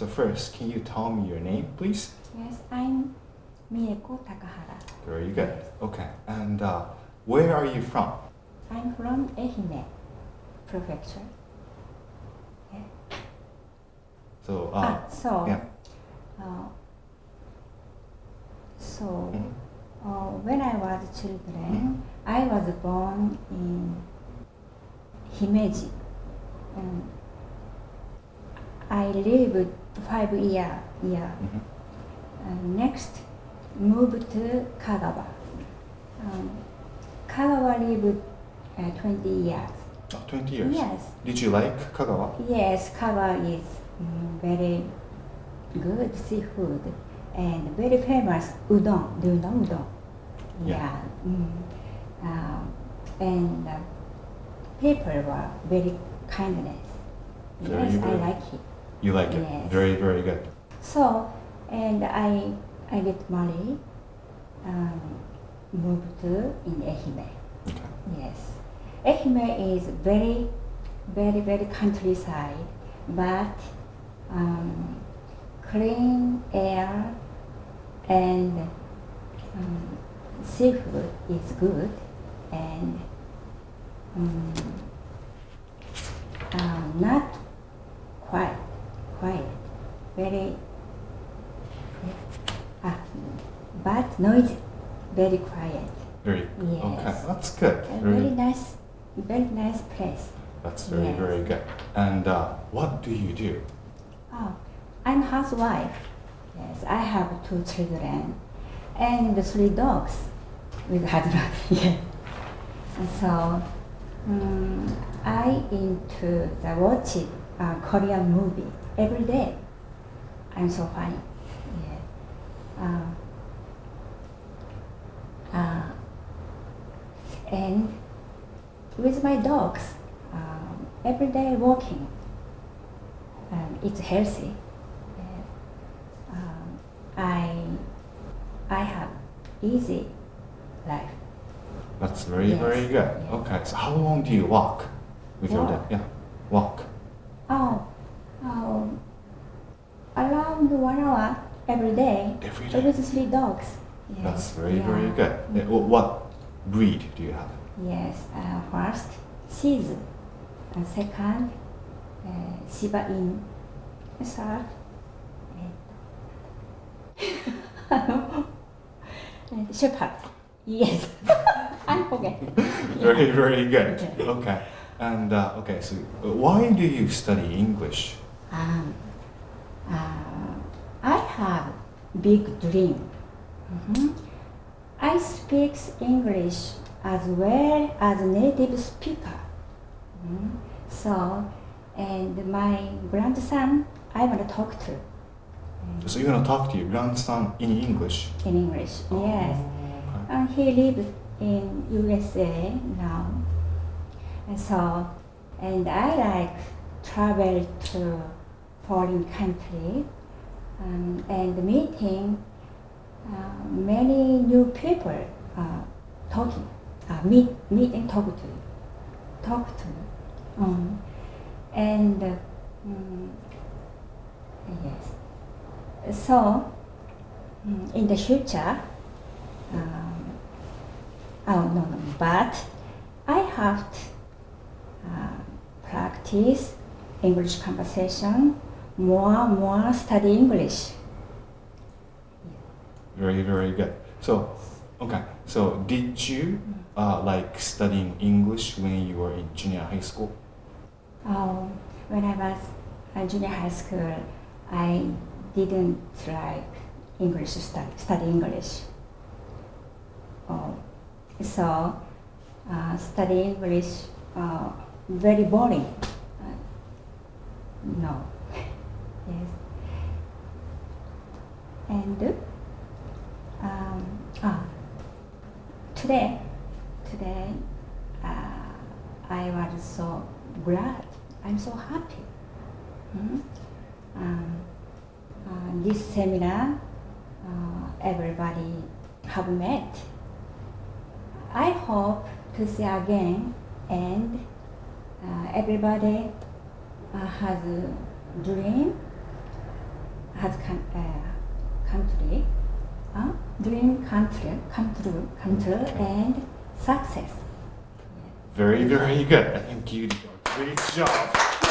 So first, can you tell me your name, please? Yes, I'm Mieko Takahara. Very good. Okay. And where are you from? I'm from Ehime Prefecture. Yeah. So, So when I was children, I was born in Himeji. I lived 5 years. Next, moved to Kagawa. Kagawa lived 20 years. Oh, 20 years? Yes. Did you like Kagawa? Yes, Kagawa is very good seafood and very famous udon. Do you know udon? Yeah. And people were very kindness. Yes, I like it. You like it? Yes. Very, very good. So, and I get married, moved to in Ehime. Okay. Yes. Ehime is very, very, very countryside, but clean air and seafood is good, and not quiet, very, but noisy, very quiet. Very Yes. Okay, that's good. Very nice place. That's very, Yes. very good. And what do you do? Oh, I'm housewife. Yes, I have 2 children and 3 dogs with husband. Yes. And so I into the watching Korean movie every day. I'm so funny. Yeah. And with my dogs, every day walking. It's healthy. I have easy life. That's very, Yes. very good. Yes. Okay, so how long do you walk with your dog? Walk? Yeah, walk. Around 1 hour every day. Every day? With 3 dogs. Yes. That's very, Yeah. very good. What breed do you have? Yes. First, Shih Tzu. Second, Shiba Inu. Third, Shepherd. Yes. I forget. Very, very good. Okay. Okay. And okay, so why do you study English? I have big dream. I speak English as well as native speaker. So, and my grandson, I want to talk to. So you're gonna talk to your grandson in English? In English, Oh, yes. okay. He lives in USA now. And so, and I like travel to foreign country and meeting many new people, talking, meet and talk to. And yes. So in the future, but I have to practice English conversation, more study English. Very, very good. So, okay. So, did you like studying English when you were in junior high school? When I was in junior high school, I didn't like English study English. So, study English very boring. No. Yes. And today I was so glad. I'm so happy. This seminar, everybody have met. I hope to see again, and everybody has a dream dream come true, and success. Very, very good. I think you did a great job.